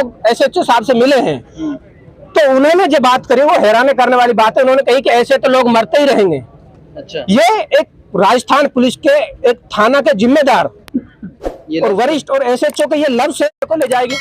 लोग एसएचओ साहब से मिले हैं तो उन्होंने जो बात करी वो हैरान करने वाली बात है। उन्होंने कही कि ऐसे तो लोग मरते ही रहेंगे। अच्छा, ये एक राजस्थान पुलिस के एक थाना के जिम्मेदार और वरिष्ठ और एसएचओ के ये लव से को ले जाएगी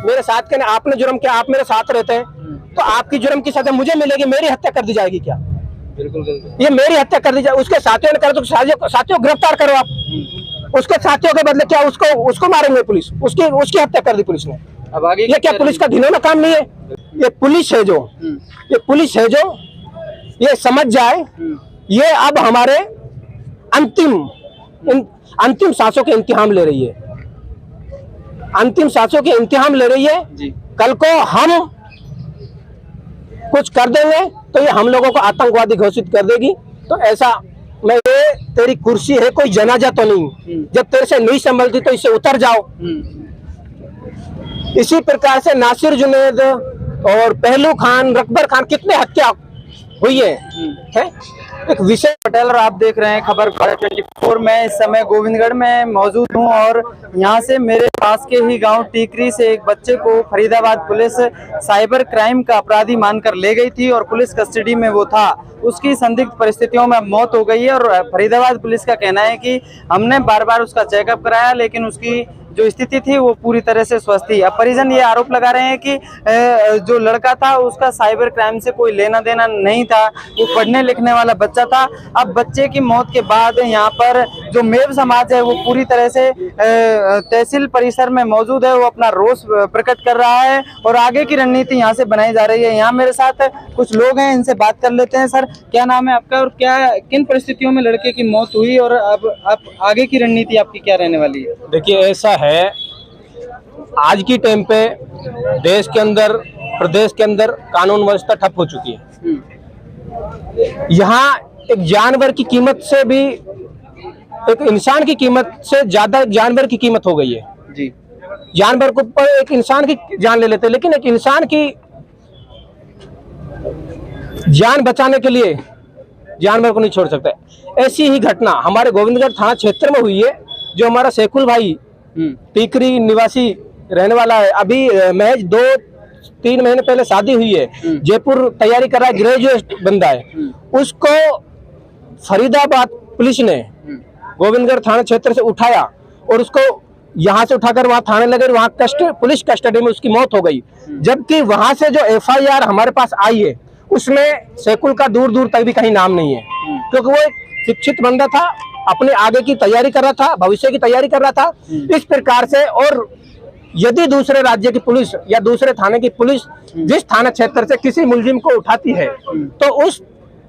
मेरे साथ के, आपने जुर्म किया, आप मेरे साथ रहते हैं तो आपकी जुर्म की सजा मुझे मिलेगी, मेरी हत्या कर दी जाएगी क्या? बिल्कुल ये मेरी हत्या कर दी जाए, उसके साथियों ने करो तो साथियों गिरफ्तार करो आप। उसके साथियों के बदले क्या उसको मारेंगे पुलिस? उसकी हत्या कर दी पुलिस ने। अब आगे ये क्या पुलिस का घिनौना काम नहीं है? ये पुलिस है जो ये समझ जाए ये अब हमारे अंतिम सांसों के इम्तिहान ले रही है, अंतिम सांसों के इम्तिहान ले रही है जी। कल को हम कुछ कर देंगे तो ये हम लोगों को आतंकवादी घोषित कर देगी। तो ऐसा मैं ये तेरी कुर्सी है कोई जनाजा तो नहीं, जब तेरे से नहीं संभलती तो इससे उतर जाओ। इसी प्रकार से नासिर जुनैद और पहलू खान, रकबर खान, कितने हत्या हुई है? एक विषय पटेल और आप देख रहे हैं खबर 24। मैं इस समय गोविंदगढ़ में मौजूद हूं और यहां से मेरे पास के ही गांव टीकरी से एक बच्चे को फरीदाबाद पुलिस साइबर क्राइम का अपराधी मानकर ले गई थी और पुलिस कस्टडी में वो था। उसकी संदिग्ध परिस्थितियों में मौत हो गई है और फरीदाबाद पुलिस का कहना है कि हमने बार बार उसका चेकअप कराया लेकिन उसकी जो स्थिति थी वो पूरी तरह से स्वस्थ थी। अब परिजन ये आरोप लगा रहे हैं कि जो लड़का था उसका साइबर क्राइम से कोई लेना देना नहीं था, वो पढ़ने लिखने वाला बच्चा था। अब बच्चे की मौत के बाद यहाँ पर जो मेव समाज है वो पूरी तरह से तहसील परिसर में मौजूद है, वो अपना रोष प्रकट कर रहा है और आगे की रणनीति यहाँ से बनाई जा रही है। यहाँ मेरे साथ कुछ लोग हैं, इनसे बात कर लेते हैं। सर, क्या नाम है आपका और किन परिस्थितियों में लड़के की मौत हुई और अब आप आगे की रणनीति आपकी क्या रहने वाली है? देखिए, ऐसा है आज की टाइम पे देश के अंदर, प्रदेश के अंदर कानून व्यवस्था ठप हो चुकी है। यहाँ एक जानवर की कीमत से भी, एक इंसान की कीमत से ज्यादा जानवर की कीमत हो गई है जी। जानवर को पर एक इंसान की जान ले लेते हैं, लेकिन एक इंसान की जान बचाने के लिए जानवर को नहीं छोड़ सकते। ऐसी ही घटना हमारे गोविंदगढ़ थाना क्षेत्र में हुई है। जो हमारा शेखुल भाई टीकरी निवासी रहने वाला है, अभी महज 2-3 महीने पहले शादी हुई है, जयपुर तैयारी कर रहा है, ग्रेजुएट बंदा है। उसको फरीदाबाद पुलिस ने गोविंदगढ़ थाना क्षेत्र से उठाया और उसको यहाँ से उठाकर वहाँ थाने लगे, वहाँ पुलिस कस्टडी में उसकी मौत हो गई। जबकि वहाँ से जो FIR हमारे पास आई है उसमें शेखुल का दूर दूर तक भी कहीं नाम नहीं है, क्योंकि वो एक शिक्षित बंदा था, अपने आगे की तैयारी कर रहा था, भविष्य की तैयारी कर रहा था। इस प्रकार से, और यदि दूसरे राज्य की पुलिस या दूसरे थाने की पुलिस जिस थाना क्षेत्र से किसी मुलजिम को उठाती है तो उस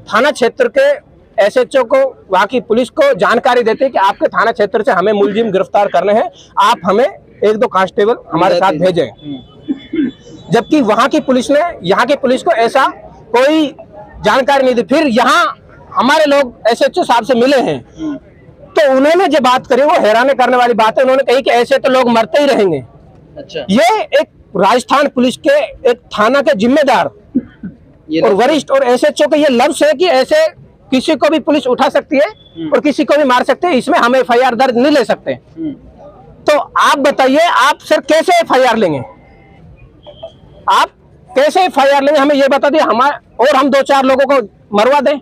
थाना क्षेत्र के SHO को, वहाँ की पुलिस को जानकारी देते हैं कि आपके थाना क्षेत्र से हमें मुलजिम गिरफ्तार करने हैं, आप हमें 1-2 कांस्टेबल हमारे साथ भेजें। जबकि वहाँ की पुलिस ने यहाँ की पुलिस को ऐसा कोई जानकारी नहीं दी। फिर यहाँ हमारे लोग SHO साहब से मिले हैं तो उन्होंने जो बात करी वो हैरान करने वाली बात है। उन्होंने कही कि ऐसे तो लोग मरते ही रहेंगे। अच्छा, ये एक राजस्थान पुलिस के एक थाना के जिम्मेदार और वरिष्ठ और SHO के ये लफ्ज है कि ऐसे किसी को भी पुलिस उठा सकती है और किसी को भी मार सकते हैं, इसमें हम FIR दर्ज नहीं ले सकते। तो आप बताइए, आप सर कैसे FIR लेंगे? आप कैसे FIR लेंगे? हमें ये बता दिए और हम 2-4 लोगों को मरवा दें।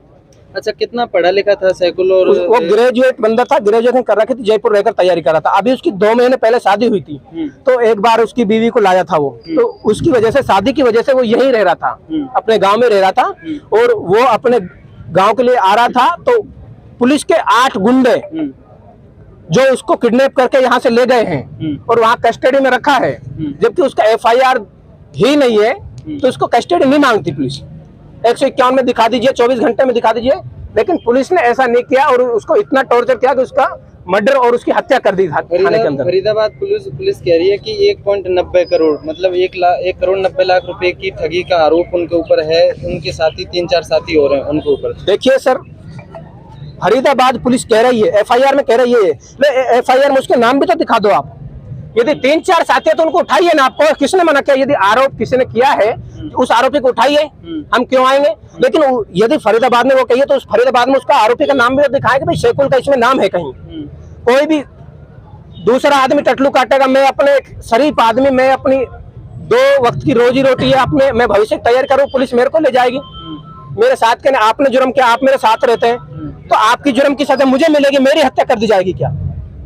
अच्छा, कितना पढ़ा लिखा था शेखुल? और वो ग्रेजुएट बंदा था, ग्रेजुएशन कर रखी थी, जयपुर रहकर तैयारी कर रहा था। अभी उसकी 2 महीने पहले शादी हुई थी तो एक बार उसकी बीवी को लाया था वो, तो उसकी वजह से, शादी की वजह से वो यहीं रह रहा था, अपने गांव में रह रहा था और वो अपने गांव के लिए आ रहा था। तो पुलिस के 8 गुंडे जो उसको किडनैप करके यहाँ से ले गए हैं और वहाँ कस्टडी में रखा है, जबकि उसका FIR ही नहीं है तो उसको कस्टडी नहीं मांगती पुलिस। 151 में दिखा दीजिए, 24 घंटे में दिखा दीजिए, लेकिन पुलिस ने ऐसा नहीं किया और उसको इतना टॉर्चर किया कि उसका मर्डर और उसकी हत्या कर दी थाने के अंदर। फरीदाबाद पुलिस कह रही है कि 1.90 करोड़ मतलब 1 करोड़ 90 लाख रुपए की ठगी का आरोप उनके ऊपर है। उनके साथी 3-4 साथी हो रहे हैं उनके ऊपर। देखिए सर, फरीदाबाद पुलिस कह रही है, FIR में कह रही है, FIR में उसके नाम भी तो दिखा दो आप। यदि 3-4 साथी है तो उनको उठाइए ना। आपको किसने मना किया? यदि आरोप किसी ने किया है उस आरोपी को उठाइए, हम क्यों आएंगे? लेकिन यदि फरीदाबाद में वो कहिए तो उस फरीदाबाद में उसका आरोपी का नाम भी तो दिखाए कि भाई शेखुल का इसमें नाम है कहीं। कोई भी दूसरा आदमी टटलू काटेगा, मैं अपने शरीफ आदमी, मैं अपनी 2 वक्त की रोजी रोटी है, अपने मैं भविष्य की तैयारी करूँ, पुलिस मेरे को ले जाएगी। मेरे साथ के आपने जुर्म किया, आप मेरे साथ रहते हैं, तो आपकी जुर्म की सजा मुझे मिलेगी, मेरी हत्या कर दी जाएगी क्या?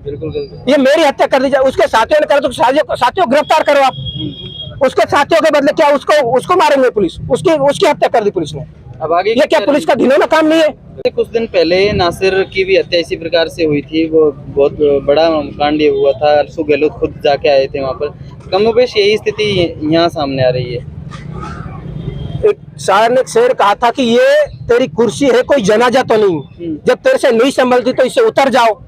बिल्कुल ये मेरी हत्या कर दी जाए, उसके साथियों ने करा तो साथियों गिरफ्तार करो आप। उसके साथियों के बदले क्या उसको मारेंगे पुलिस? उसकी हत्या कर दी पुलिस ने। अब आगे ये क्या पुलिस का घिनौना काम नहीं है? कुछ दिन पहले नासिर की भी हत्या इसी प्रकार से हुई थी, वो बहुत बड़ा कांड ये हुआ था, अशोक गहलोत खुद जाके आए थे वहाँ पर। कमोबेश यही स्थिति यहाँ सामने आ रही है। एक शायर ने एक शेर कहा था कि ये तेरी कुर्सी है, कोई जनाजा तो नहीं, जब तेरे से नहीं संभलती तो इससे उतर जाओ।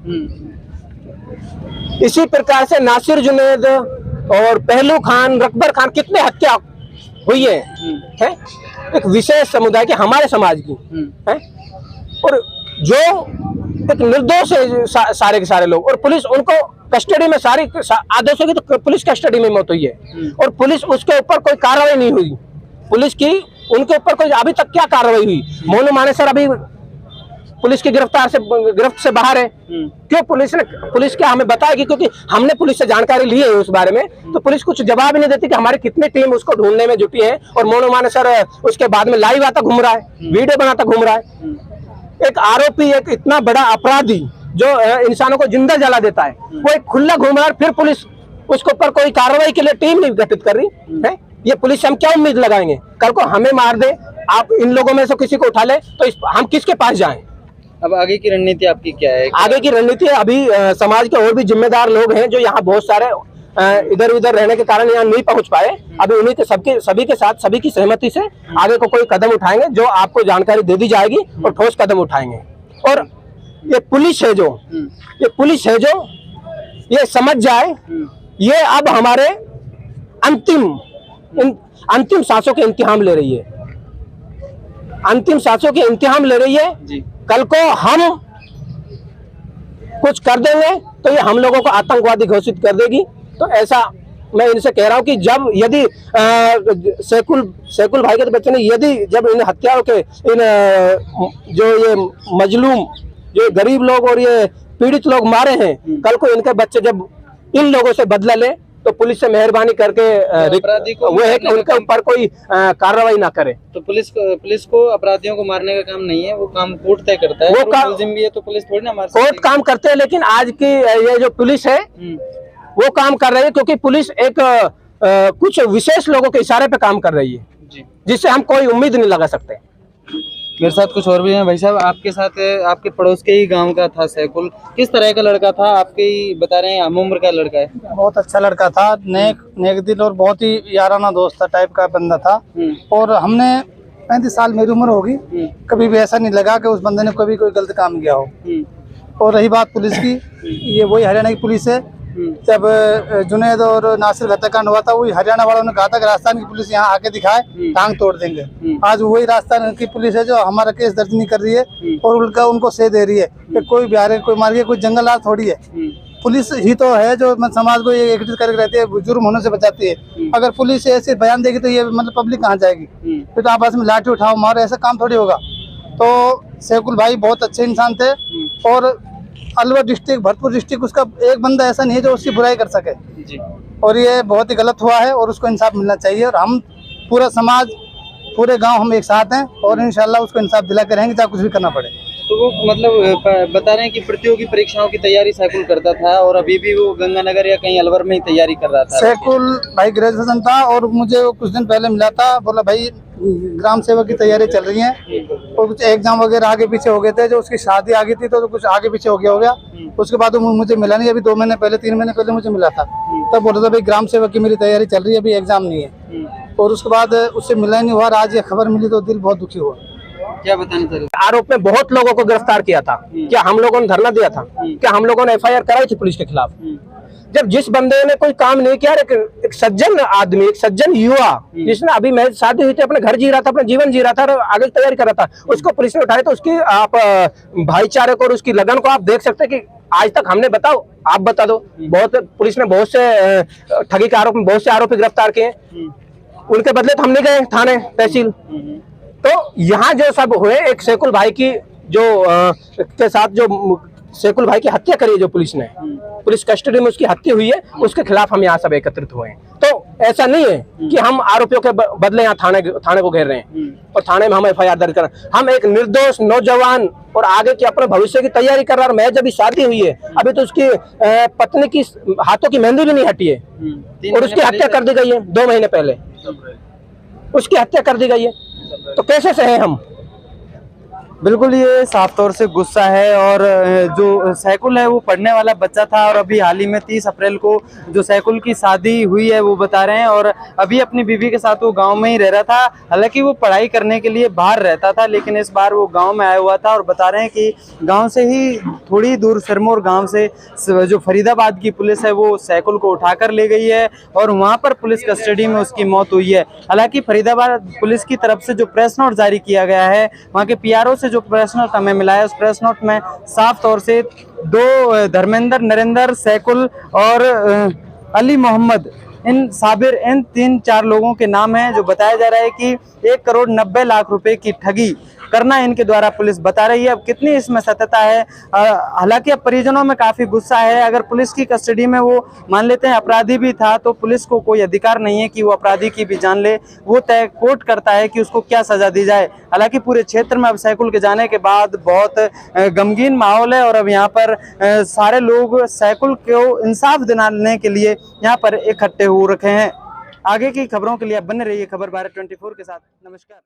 इसी प्रकार से नासिर जुनैद और पहलू खान, रकबर खान, कितने हत्या हुई है? एक विशेष समुदाय की, हमारे समाज की है, और जो एक निर्दोष है सारे के सारे लोग, और पुलिस उनको कस्टडी में, सारी आदेशों की तो पुलिस कस्टडी में मौत हुई है, और पुलिस उसके ऊपर कोई कार्रवाई नहीं हुई। पुलिस की उनके ऊपर कोई अभी तक क्या कार्रवाई हुई? मोनू मानेसर अभी पुलिस की गिरफ्त से बाहर है। क्यों? पुलिस क्या हमें बताएगी? क्योंकि हमने पुलिस से जानकारी ली है उस बारे में, तो पुलिस कुछ जवाब ही नहीं देती कि हमारी कितनी टीम उसको ढूंढने में जुटी है, और मोनू मानेसर उसके बाद में लाइव आता घूम रहा है, वीडियो बनाता घूम रहा है। एक आरोपी, एक इतना बड़ा अपराधी जो इंसानों को जिंदा जला देता है, वो एक खुला घूम रहा है, फिर पुलिस उसके ऊपर कोई कार्रवाई के लिए टीम नहीं गठित कर रही है। ये पुलिस से हम क्या उम्मीद लगाएंगे? कल को हमें मार दे, आप इन लोगों में से किसी को उठा ले, तो हम किसके पास जाएं? अब आगे की रणनीति आपकी क्या है? आगे की रणनीति अभी समाज के और भी जिम्मेदार लोग हैं जो यहाँ बहुत सारे इधर उधर रहने के कारण यहाँ नहीं पहुंच पाए। अभी उन्हीं के सभी के साथ, सभी की सहमति से आगे को कोई कदम उठाएंगे, जो आपको जानकारी दे दी जाएगी, और ठोस कदम उठाएंगे। और ये पुलिस है जो ये समझ जाए, ये अब हमारे अंतिम सांसों के इम्तिहान ले रही है, अंतिम सांसों के इम्तिहान ले रही है जी। कल को हम कुछ कर देंगे तो ये हम लोगों को आतंकवादी घोषित कर देगी। तो ऐसा मैं इनसे कह रहा हूं कि यदि सैकुल भाई के बच्चे ने जब इन हत्याओं के, इन जो ये मजलूम, जो गरीब लोग और ये पीड़ित लोग मारे हैं, कल को इनके बच्चे जब इन लोगों से बदला ले, तो पुलिस से मेहरबानी करके वो है कि उनके ऊपर कोई कार्रवाई ना करे। तो पुलिस को अपराधियों को मारने का काम नहीं है, वो काम कोर्ट तय करता है। वो मुलजिम भी है तो पुलिस थोड़ी ना मार सकती है। कोर्ट काम करते हैं, लेकिन आज की ये जो पुलिस है वो काम कर रही है, क्योंकि पुलिस एक कुछ विशेष लोगों के इशारे पे काम कर रही है, जिससे हम कोई उम्मीद नहीं लगा सकते। मेरे साथ कुछ और भी हैं। भाई साहब, आपके साथ आपके पड़ोस के ही गांव का था सैकुल, किस तरह का लड़का था? आपके ही बता रहे हैं, हम उम्र का लड़का है। बहुत अच्छा लड़का था, नेक दिल और बहुत ही याराना दोस्त था, टाइप का बंदा था। और हमने 35 साल मेरी उम्र होगी, कभी भी ऐसा नहीं लगा कि उस बंदे ने कभी कोई गलत काम किया हो। और रही बात पुलिस की, ये वही हरियाणा की पुलिस है। जब जुनैद और नासिर हत्याकांड हुआ था, वही हरियाणा वालों ने कहा था कि राजस्थान की पुलिस यहाँ आके दिखाए, टांग तोड़ देंगे। आज वही राजस्थान की पुलिस है जो हमारा केस दर्ज नहीं कर रही है, और उनका उनको सह दे रही है कि कोई बिहार कोई मार गया, कोई जंगल राज थोड़ी है। पुलिस ही तो है जो समाज को ये एकत्रित करके रहती है, जुर्म होने से बचाती है। अगर पुलिस ऐसे बयान देगी तो ये मतलब पब्लिक कहाँ जाएगी? फिर तो आपस में लाठी उठाओ मारो, ऐसा काम थोड़ी होगा। तो सैकुल भाई बहुत अच्छे इंसान थे, और अलवर डिस्ट्रिक्ट, भरतपुर डिस्ट्रिक्ट, उसका एक बंदा ऐसा नहीं है जो उसकी बुराई कर सके जी। और ये बहुत ही गलत हुआ है, और उसको इंसाफ मिलना चाहिए। और हम पूरा समाज, पूरे गांव हम एक साथ हैं, और इंशाल्लाह उसको इंसाफ दिला के रहेंगे, चाहे कुछ भी करना पड़े। तो वो मतलब बता रहे हैं कि प्रतियोगी परीक्षाओं की तैयारी सैकुल करता था, और अभी भी वो गंगानगर या कहीं अलवर में ही तैयारी कर रहा था। सैकुल भाई ग्रेजुएशन था, और मुझे वो कुछ दिन पहले मिला था, बोला भाई ग्राम सेवक की तैयारी चल रही है, और कुछ एग्जाम वगैरह आगे पीछे हो गए थे, जो उसकी शादी आ गई थी तो कुछ आगे पीछे हो गया। उसके बाद वो मुझे मिला नहीं, अभी 2 महीने पहले, 3 महीने पहले मुझे मिला था। तब बोला था भाई ग्राम सेवक की मेरी तैयारी चल रही है, अभी एग्जाम नहीं है। और उसके बाद उससे मिला ही नहीं हुआ। आज ये खबर मिली तो दिल बहुत दुखी हुआ। क्या बताना चाहिए? आरोप में बहुत लोगों को गिरफ्तार किया था। क्या हम लोगों ने धरना दिया था? क्या हम लोगों ने FIR कराई थी पुलिस के खिलाफ? जब जिस बंदे ने कोई काम नहीं किया, एक सज्जन आदमी, एक सज्जन युवा, जिसने अभी मैरिज शादी हुई थी, अपने घर जी रहा था, अपना जीवन जी रहा था, और आगे तैयारी कर रहा था, उसको पुलिस ने उठाया। तो उसकी आप भाईचारे को और उसकी लगन को आप देख सकते हैं कि आज तक हमने, बताओ, आप बता दो, पुलिस ने बहुत से ठगी के आरोप में बहुत से आरोपी गिरफ्तार किए, उनके बदले तो हम नहीं गए थाने, तहसील। तो यहाँ जो सब हुए, एक सैकुल भाई की जो के साथ जो सैकुल भाई की हत्या करी है जो पुलिस ने, पुलिस कस्टडी में उसकी हत्या हुई है, उसके खिलाफ हम यहाँ सब एकत्रित हुए हैं। तो ऐसा नहीं है कि हम आरोपियों के बदले यहाँ थाने को घेर रहे हैं और थाने में हम FIR दर्ज कर रहे हैं। हम एक निर्दोष नौजवान और आगे के अपने भविष्य की तैयारी कर रहा है। मैं जब शादी हुई है अभी तो उसकी पत्नी की हाथों की मेहंदी भी नहीं हटी है और उसकी हत्या कर दी गई है 2 महीने पहले, उसकी हत्या कर दी गई है। तो कैसे सहे हम? बिल्कुल, ये साफ तौर से गुस्सा है। और जो सैकुल है वो पढ़ने वाला बच्चा था और अभी हाल ही में 30 अप्रैल को जो सैकुल की शादी हुई है वो बता रहे हैं, और अभी अपनी बीवी के साथ वो गांव में ही रह रहा था। हालांकि वो पढ़ाई करने के लिए बाहर रहता था, लेकिन इस बार वो गांव में आया हुआ था और बता रहे हैं कि गांव से ही थोड़ी दूर सिरमौर गांव से जो फरीदाबाद की पुलिस है वो सैकुल को उठाकर ले गई है और वहाँ पर पुलिस कस्टडी में उसकी मौत हुई है। हालांकि फरीदाबाद पुलिस की तरफ से जो प्रेस नोट जारी किया गया है, वहाँ के PRO से जो प्रेस नोट हमें मिला है, उस प्रेस नोट में साफ तौर से 2 धर्मेंद्र, नरेंद्र, सैकुल और अली मोहम्मद, इन साबिर, इन 3-4 लोगों के नाम हैं, जो बताया जा रहा है कि 1,90,00,000 रुपए की ठगी करना इनके द्वारा पुलिस बता रही है। अब कितनी इसमें सत्यता है, हालांकि अब परिजनों में काफी गुस्सा है। अगर पुलिस की कस्टडी में वो मान लेते हैं अपराधी भी था तो पुलिस को कोई अधिकार नहीं है कि वो अपराधी की भी जान ले, वो तय कोर्ट करता है कि उसको क्या सजा दी जाए। हालांकि पूरे क्षेत्र में अब सैकुल के जाने के बाद बहुत गमगीन माहौल है और अब यहाँ पर सारे लोग सैकुल को इंसाफ दिलाने के लिए यहाँ पर इकट्ठे हो रखे हैं। आगे की खबरों के लिए आप बने रहिए खबर भारत 24 के साथ। नमस्कार।